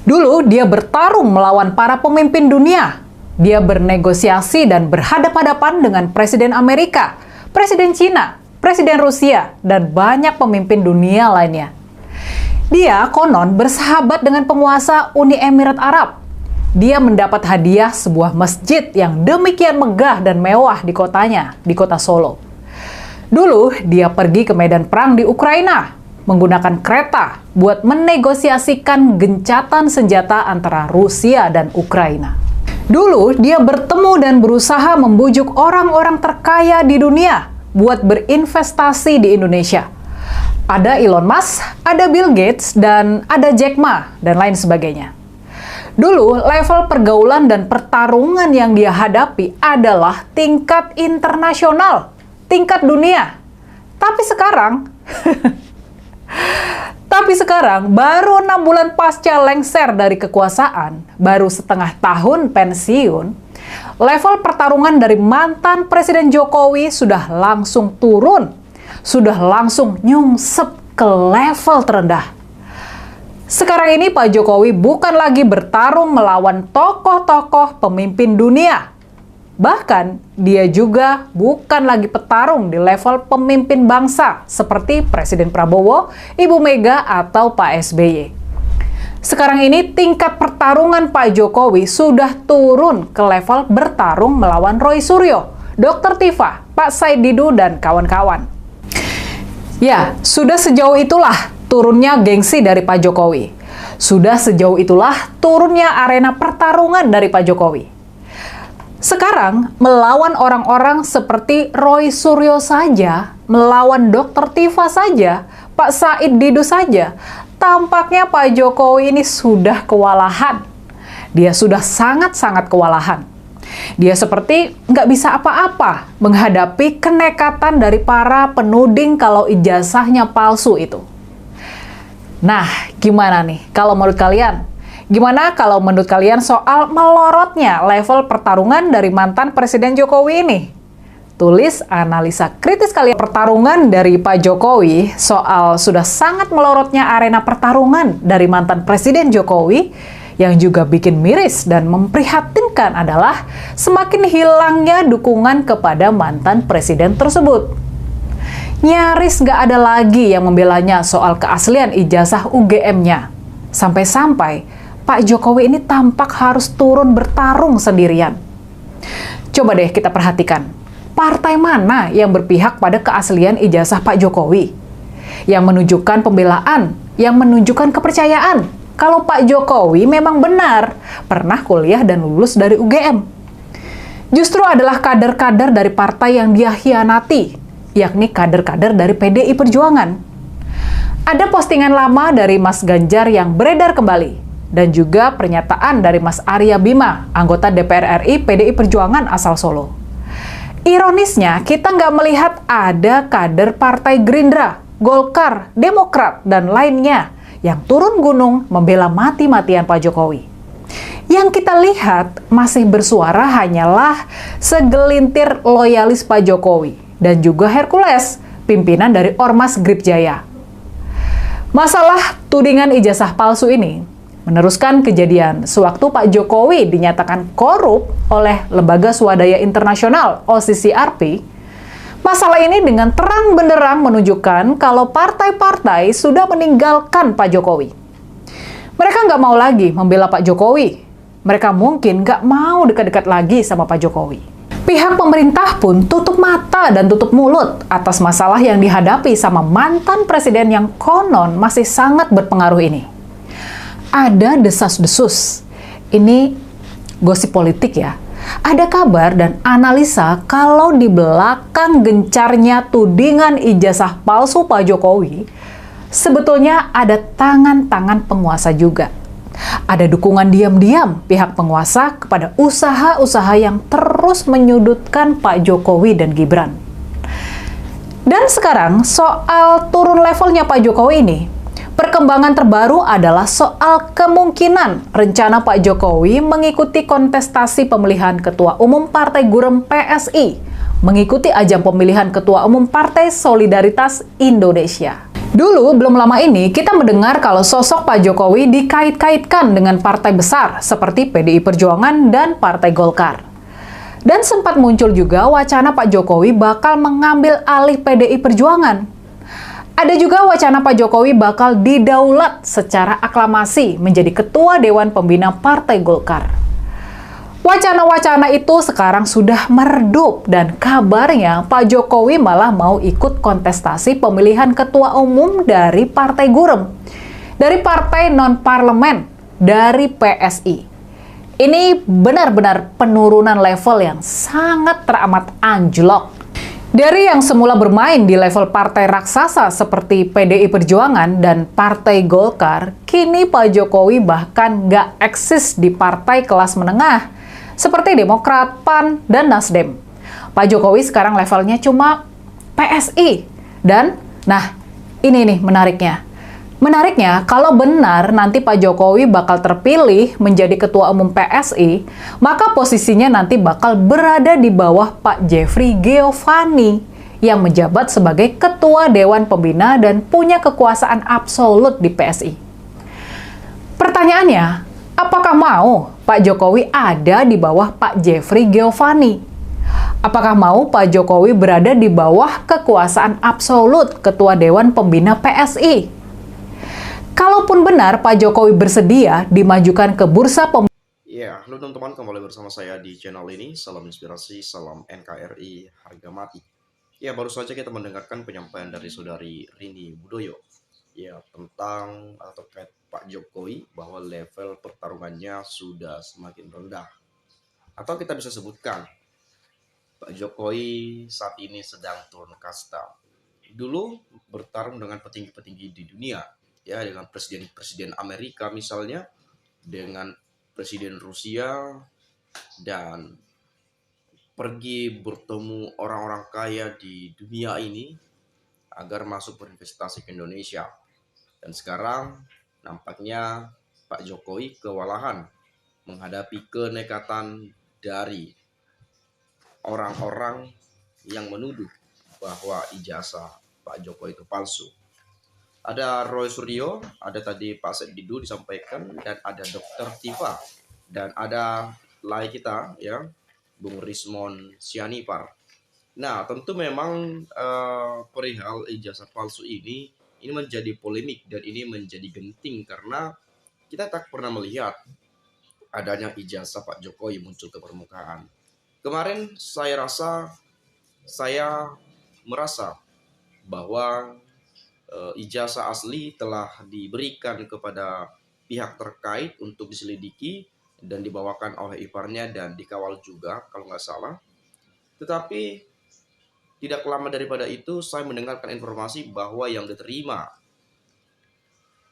Dulu dia bertarung melawan para pemimpin dunia. Dia bernegosiasi dan berhadapan-hadapan dengan Presiden Amerika, Presiden Cina, Presiden Rusia, dan banyak pemimpin dunia lainnya. Dia konon bersahabat dengan penguasa Uni Emirat Arab. Dia mendapat hadiah sebuah masjid yang demikian megah dan mewah di kotanya, di kota Solo. Dulu dia pergi ke medan perang di Ukraina, menggunakan kereta buat menegosiasikan gencatan senjata antara Rusia dan Ukraina. Dulu dia bertemu dan berusaha membujuk orang-orang terkaya di dunia buat berinvestasi di Indonesia. Ada Elon Musk, ada Bill Gates, dan ada Jack Ma, dan lain sebagainya. Dulu level pergaulan dan pertarungan yang dia hadapi adalah tingkat internasional, tingkat dunia. Tapi sekarang, baru 6 bulan pasca lengser dari kekuasaan, baru setengah tahun pensiun, level pertarungan dari mantan Presiden Jokowi sudah langsung turun, sudah langsung nyungsep ke level terendah. Sekarang ini Pak Jokowi bukan lagi bertarung melawan tokoh-tokoh pemimpin dunia. Bahkan, dia juga bukan lagi petarung di level pemimpin bangsa seperti Presiden Prabowo, Ibu Mega, atau Pak SBY. Sekarang ini tingkat pertarungan Pak Jokowi sudah turun ke level bertarung melawan Roy Suryo, Dr. Tifa, Pak Said Didu, dan kawan-kawan. Ya, sudah sejauh itulah turunnya gengsi dari Pak Jokowi. Sudah sejauh itulah turunnya arena pertarungan dari Pak Jokowi. Sekarang, melawan orang-orang seperti Roy Suryo saja, melawan Dr. Tifa saja, Pak Said Didu saja, tampaknya Pak Jokowi ini sudah kewalahan. Dia sudah sangat-sangat kewalahan. Dia seperti nggak bisa apa-apa menghadapi kenekatan dari para penuding kalau ijazahnya palsu itu. Nah, gimana nih kalau menurut kalian? Gimana kalau menurut kalian soal melorotnya level pertarungan dari mantan Presiden Jokowi ini? Tulis analisa kritis kalian pertarungan dari Pak Jokowi soal sudah sangat melorotnya arena pertarungan dari mantan Presiden Jokowi. Yang juga bikin miris dan memprihatinkan adalah semakin hilangnya dukungan kepada mantan Presiden tersebut. Nyaris nggak ada lagi yang membelanya soal keaslian ijazah UGM-nya. Sampai-sampai Pak Jokowi ini tampak harus turun bertarung sendirian. Coba deh kita perhatikan, partai mana yang berpihak pada keaslian ijazah Pak Jokowi? Yang menunjukkan pembelaan, yang menunjukkan kepercayaan, kalau Pak Jokowi memang benar pernah kuliah dan lulus dari UGM. Justru adalah kader-kader dari partai yang dia hianati, yakni kader-kader dari PDI Perjuangan. Ada postingan lama dari Mas Ganjar yang beredar kembali, dan juga pernyataan dari Mas Arya Bima, anggota DPR RI PDI Perjuangan asal Solo. Ironisnya, kita nggak melihat ada kader Partai Gerindra, Golkar, Demokrat, dan lainnya yang turun gunung membela mati-matian Pak Jokowi. Yang kita lihat masih bersuara hanyalah segelintir loyalis Pak Jokowi dan juga Hercules, pimpinan dari Ormas Grip Jaya. Masalah tudingan ijazah palsu ini meneruskan kejadian sewaktu Pak Jokowi dinyatakan korup oleh Lembaga Swadaya Internasional (OCCRP). Masalah ini dengan terang benderang menunjukkan kalau partai-partai sudah meninggalkan Pak Jokowi. Mereka nggak mau lagi membela Pak Jokowi. Mereka mungkin nggak mau dekat-dekat lagi sama Pak Jokowi. Pihak pemerintah pun tutup mata dan tutup mulut atas masalah yang dihadapi sama mantan presiden yang konon masih sangat berpengaruh ini. Ada desas-desus. Ini gosip politik ya. Ada kabar dan analisa kalau di belakang gencarnya tudingan ijazah palsu Pak Jokowi, sebetulnya ada tangan-tangan penguasa juga. Ada dukungan diam-diam pihak penguasa kepada usaha-usaha yang terus menyudutkan Pak Jokowi dan Gibran. Dan sekarang soal turun levelnya Pak Jokowi ini, perkembangan terbaru adalah soal kemungkinan rencana Pak Jokowi mengikuti kontestasi pemilihan Ketua Umum Partai Gurem PSI, mengikuti ajang pemilihan Ketua Umum Partai Solidaritas Indonesia. Dulu, belum lama ini, kita mendengar kalau sosok Pak Jokowi dikait-kaitkan dengan partai besar seperti PDI Perjuangan dan Partai Golkar. Dan sempat muncul juga wacana Pak Jokowi bakal mengambil alih PDI Perjuangan. Ada juga wacana Pak Jokowi bakal didaulat secara aklamasi menjadi Ketua Dewan Pembina Partai Golkar. Wacana-wacana itu sekarang sudah meredup dan kabarnya Pak Jokowi malah mau ikut kontestasi pemilihan ketua umum dari Partai Gurem, dari partai non-parlemen, dari PSI. Ini benar-benar penurunan level yang sangat teramat anjlok. Dari yang semula bermain di level partai raksasa seperti PDI Perjuangan dan Partai Golkar, kini Pak Jokowi bahkan nggak eksis di partai kelas menengah, seperti Demokrat, PAN, dan Nasdem. Pak Jokowi sekarang levelnya cuma PSI. Dan, nah, ini nih menariknya. Menariknya, kalau benar nanti Pak Jokowi bakal terpilih menjadi Ketua Umum PSI, maka posisinya nanti bakal berada di bawah Pak Jeffrey Giovanni yang menjabat sebagai Ketua Dewan Pembina dan punya kekuasaan absolut di PSI. Pertanyaannya, apakah mau Pak Jokowi ada di bawah Pak Jeffrey Giovanni? Apakah mau Pak Jokowi berada di bawah kekuasaan absolut Ketua Dewan Pembina PSI? Kalaupun benar Pak Jokowi bersedia dimajukan ke bursa pemilihan. Ya, halo teman-teman, kembali bersama saya di channel ini. Salam inspirasi, salam NKRI, harga mati. Ya, baru saja kita mendengarkan penyampaian dari Saudari Rini Budoyo. Ya, tentang atau terkait Pak Jokowi bahwa level pertarungannya sudah semakin rendah. Atau kita bisa sebutkan, Pak Jokowi saat ini sedang turun kasta. Dulu bertarung dengan petinggi-petinggi di dunia, ya, dengan presiden-presiden Amerika misalnya, dengan presiden Rusia, dan pergi bertemu orang-orang kaya di dunia ini agar masuk berinvestasi ke Indonesia. Dan sekarang nampaknya Pak Jokowi kewalahan menghadapi kenekatan dari orang-orang yang menuduh bahwa ijazah Pak Jokowi itu palsu. Ada Roy Suryo, ada tadi Pak Said Didu disampaikan, dan ada Dr. Tifa, dan ada lai kita ya, Bung Rismon Sianipar. Nah, tentu memang perihal ijazah palsu ini menjadi polemik dan ini menjadi genting karena kita tak pernah melihat adanya ijazah Pak Jokowi muncul ke permukaan. Kemarin saya merasa bahwa ijazah asli telah diberikan kepada pihak terkait untuk diselidiki dan dibawakan oleh iparnya dan dikawal juga kalau nggak salah. Tetapi tidak lama daripada itu saya mendengarkan informasi bahwa yang diterima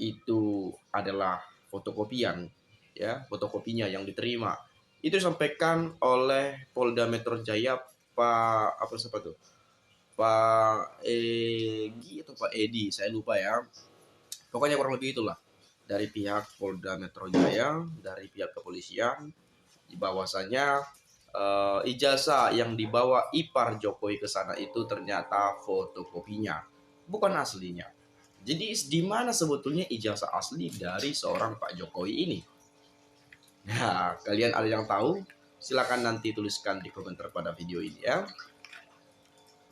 itu adalah fotokopian, ya, fotokopinya yang diterima. Itu disampaikan oleh Polda Metro Jaya Pak Egi atau Pak Edi, saya lupa ya. Pokoknya kurang lebih itulah. Dari pihak Polda Metro Jaya, dari pihak kepolisian, bahwasanya ijazah yang dibawa ipar Jokowi ke sana itu ternyata fotokopinya, bukan aslinya. Jadi di mana sebetulnya ijazah asli dari seorang Pak Jokowi ini? Nah, kalian ada yang tahu? Silakan nanti tuliskan di komentar pada video ini ya.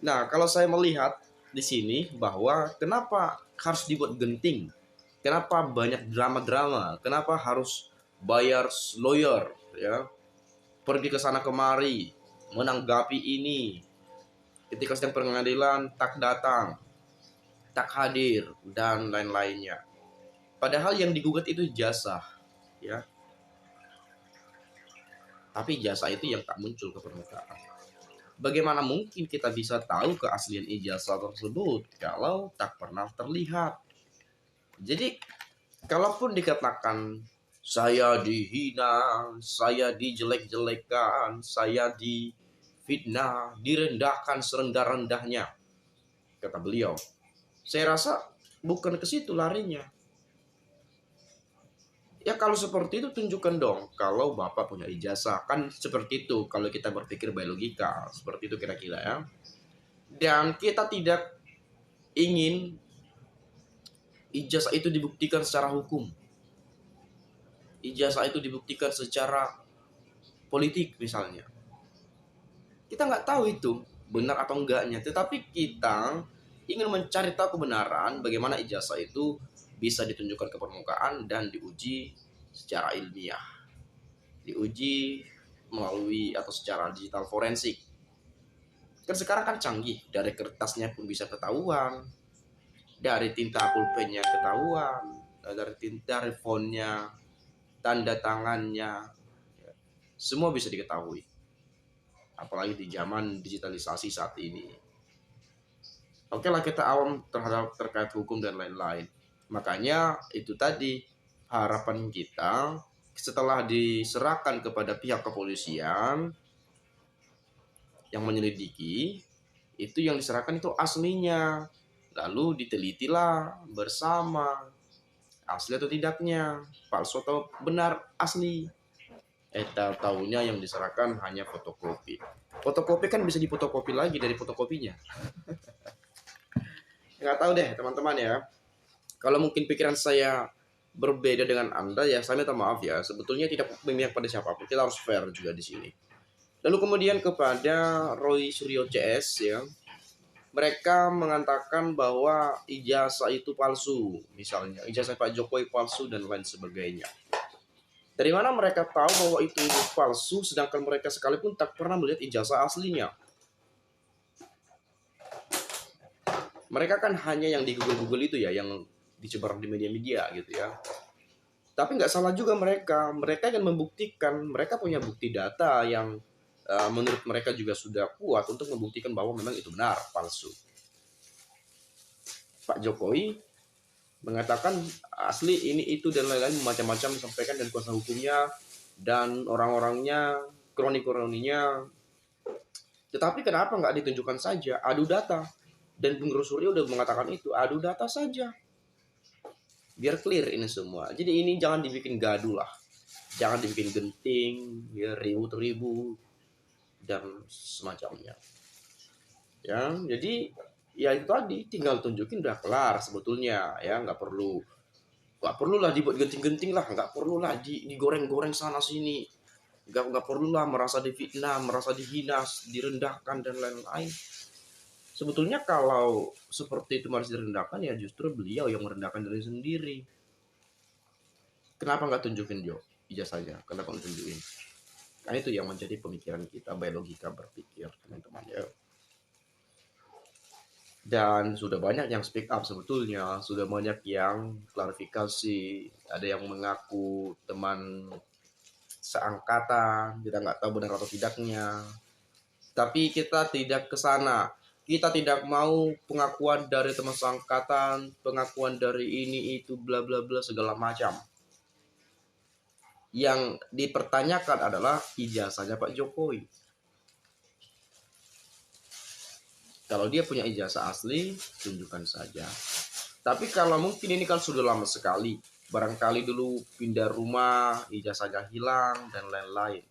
Nah, kalau saya melihat di sini bahwa kenapa harus dibuat genting? Kenapa banyak drama-drama? Kenapa harus bayar lawyer ya? Pergi ke sana kemari, menanggapi ini. Ketika sedang pengadilan tak datang, tak hadir, dan lain-lainnya. Padahal yang digugat itu ijazah, ya. Tapi ijazah itu yang tak muncul ke permukaan. Bagaimana mungkin kita bisa tahu keaslian ijazah tersebut kalau tak pernah terlihat? Jadi, kalaupun dikatakan saya dihina, saya dijelek-jelekan, saya difitnah, direndahkan serendah-rendahnya, kata beliau. Saya rasa bukan ke situ larinya. Ya kalau seperti itu tunjukkan dong kalau Bapak punya ijazah. Kan seperti itu kalau kita berpikir by logika. Seperti itu kira-kira ya. Dan kita tidak ingin ijazah itu dibuktikan secara hukum. Ijazah itu dibuktikan secara politik misalnya. Kita nggak tahu itu benar atau enggaknya, tetapi kita ingin mencari tahu kebenaran bagaimana ijazah itu bisa ditunjukkan ke permukaan dan diuji secara ilmiah, diuji melalui atau secara digital forensik. Kan sekarang kan canggih, dari kertasnya pun bisa ketahuan, dari tinta pulpennya ketahuan, dari fontnya, tanda tangannya, semua bisa diketahui. Apalagi di zaman digitalisasi saat ini. Oke lah, kita awam terkait hukum dan lain-lain. Makanya itu tadi harapan kita setelah diserahkan kepada pihak kepolisian yang menyelidiki, itu yang diserahkan itu aslinya. Lalu ditelitilah bersama asli atau tidaknya, palsu atau benar asli. Tahunya yang diserahkan hanya fotokopi. Fotokopi kan bisa difotokopi lagi dari fotokopinya. Nggak tahu deh teman-teman ya. Kalau mungkin pikiran saya berbeda dengan Anda ya, saya minta maaf ya. Sebetulnya tidak memihak pada siapapun. Kita harus fair juga di sini. Lalu kemudian kepada Roy Suryo CS ya. Mereka mengatakan bahwa ijazah itu palsu, misalnya ijazah Pak Jokowi palsu dan lain sebagainya. Dari mana mereka tahu bahwa itu palsu, sedangkan mereka sekalipun tak pernah melihat ijazah aslinya? Mereka kan hanya yang di Google itu ya, yang disebar di media-media gitu ya. Tapi nggak salah juga mereka ingin membuktikan, mereka punya bukti data yang menurut mereka juga sudah kuat untuk membuktikan bahwa memang itu benar, palsu. Pak Jokowi mengatakan asli ini itu dan lain-lain macam-macam disampaikan dari kuasa hukumnya dan orang-orangnya, kroni-kroninya. Tetapi kenapa nggak ditunjukkan saja? Adu data. Dan Bung Suryo udah mengatakan itu, adu data saja. Biar clear ini semua. Jadi ini jangan dibikin gaduh lah. Jangan dibikin genting, ya ribut-ribut dan semacamnya. Ya, jadi ya itu tadi tinggal tunjukin udah kelar sebetulnya ya, nggak perlu lah dibuat genting-genting lah, nggak perlu lah digoreng-goreng sana sini, nggak perlu lah merasa difitnah, merasa dihina, direndahkan dan lain-lain. Sebetulnya kalau seperti itu harus direndahkan ya justru beliau yang merendahkan diri sendiri. Kenapa nggak tunjukin ijazahnya? Kenapa nggak tunjukin? Nah itu yang menjadi pemikiran kita, logika berpikir teman-teman ya. Dan sudah banyak yang speak up sebetulnya, sudah banyak yang klarifikasi, ada yang mengaku teman seangkatan, kita nggak tahu benar atau tidaknya. Tapi kita tidak ke sana. Kita tidak mau pengakuan dari teman seangkatan, pengakuan dari ini, itu, bla bla bla, segala macam. Yang dipertanyakan adalah ijazahnya Pak Jokowi. Kalau dia punya ijazah asli, tunjukkan saja. Tapi kalau mungkin ini kan sudah lama sekali, barangkali dulu pindah rumah, ijazahnya hilang, dan lain-lain.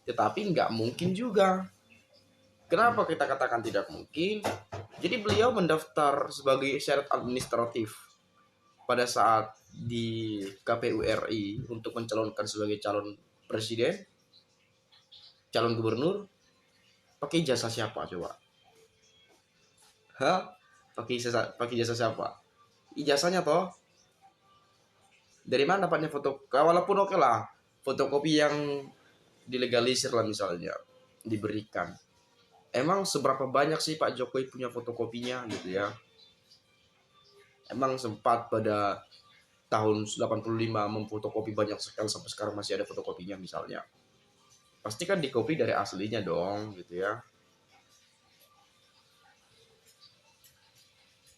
Tetapi nggak mungkin juga. Kenapa kita katakan tidak mungkin? Jadi beliau mendaftar sebagai syarat administratif pada saat di KPU RI untuk mencalonkan sebagai calon presiden, calon gubernur, pakai ijazah siapa coba? Pakai jasa siapa? Ijazahnya toh dari mana dapatnya foto? Walaupun oke lah, fotokopi yang dilegalisir lah misalnya diberikan. Emang seberapa banyak sih Pak Jokowi punya fotokopinya gitu ya? Emang sempat pada tahun 85 memfotokopi banyak sekali sampai sekarang masih ada fotokopinya misalnya. Pasti kan dikopi dari aslinya dong gitu ya.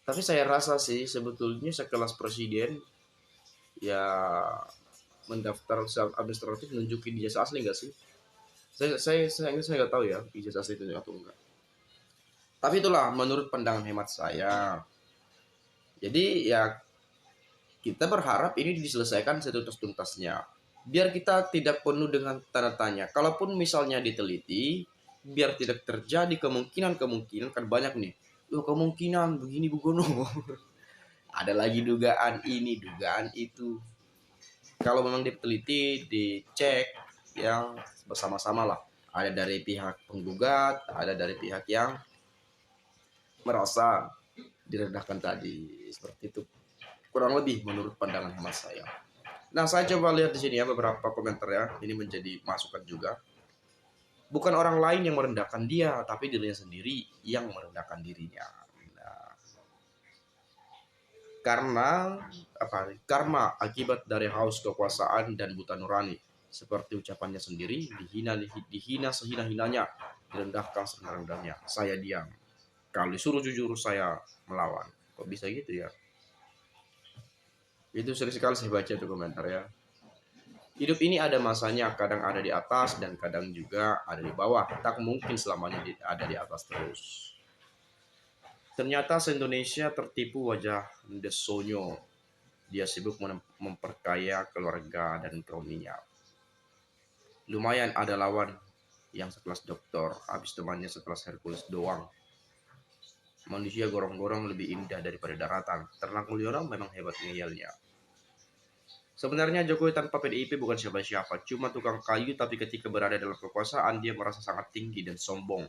Tapi saya rasa sih sebetulnya sekelas presiden ya mendaftar secara administratif nunjukin ijazah asli nggak sih? Saya nggak tahu ya ijazah asli itu atau enggak. Tapi itulah menurut pandangan hemat saya. Jadi ya kita berharap ini diselesaikan setuntas-tuntasnya. Biar kita tidak penuh dengan tanda tanya. Kalaupun misalnya diteliti, biar tidak terjadi kemungkinan kan banyak nih. Kemungkinan begini begono. Ada lagi dugaan ini, dugaan itu. Kalau memang diteliti, dicek yang bersama-sama lah. Ada dari pihak penggugat, ada dari pihak yang merasa direndahkan tadi. Seperti itu. Kurang lebih menurut pandangan hemat saya. Nah, saya coba lihat di sini ya beberapa komentar ya. Ini menjadi masukan juga. Bukan orang lain yang merendahkan dia, tapi dirinya sendiri yang merendahkan dirinya. Nah, karena apa? Karma akibat dari haus kekuasaan dan buta nurani. Seperti ucapannya sendiri, dihina sehina-hinanya, direndahkan serendah-rendahnya. Saya diam. Kalau disuruh jujur, saya melawan. Kok bisa gitu ya? Itu sering sekali saya baca tuh komentar ya. Hidup ini ada masanya, kadang ada di atas dan kadang juga ada di bawah. Tak mungkin selamanya ada di atas terus. Ternyata se-Indonesia tertipu wajah Desonyo. Dia sibuk memperkaya keluarga dan kaumnya. Lumayan ada lawan yang sekelas dokter, habis temannya sekelas Hercules doang. Manusia gorong-gorong lebih indah daripada daratan. Ternak Mulyono memang hebat ngeyelnya. Sebenarnya Jokowi tanpa PDIP bukan siapa-siapa, cuma tukang kayu, tapi ketika berada dalam kekuasaan dia merasa sangat tinggi dan sombong,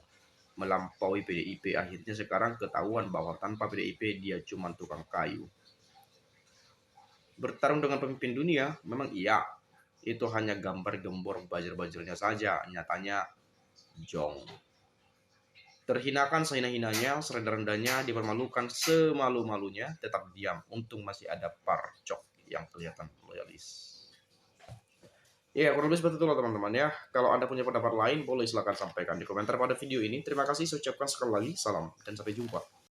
melampaui PDIP. Akhirnya sekarang ketahuan bahwa tanpa PDIP dia cuma tukang kayu. Bertarung dengan pemimpin dunia, memang iya, itu hanya gambar gembor buzzer-buzzernya saja, nyatanya jong. Terhinakan sehina-hinanya, serendah-rendahnya, dipermalukan semalu-malunya, tetap diam, untung masih ada parcok yang kelihatan loyalis. Ya, kurang lebih seperti itu teman-teman ya. Kalau Anda punya pendapat lain, boleh silakan sampaikan di komentar pada video ini. Terima kasih, saya ucapkan sekali lagi, salam, dan sampai jumpa.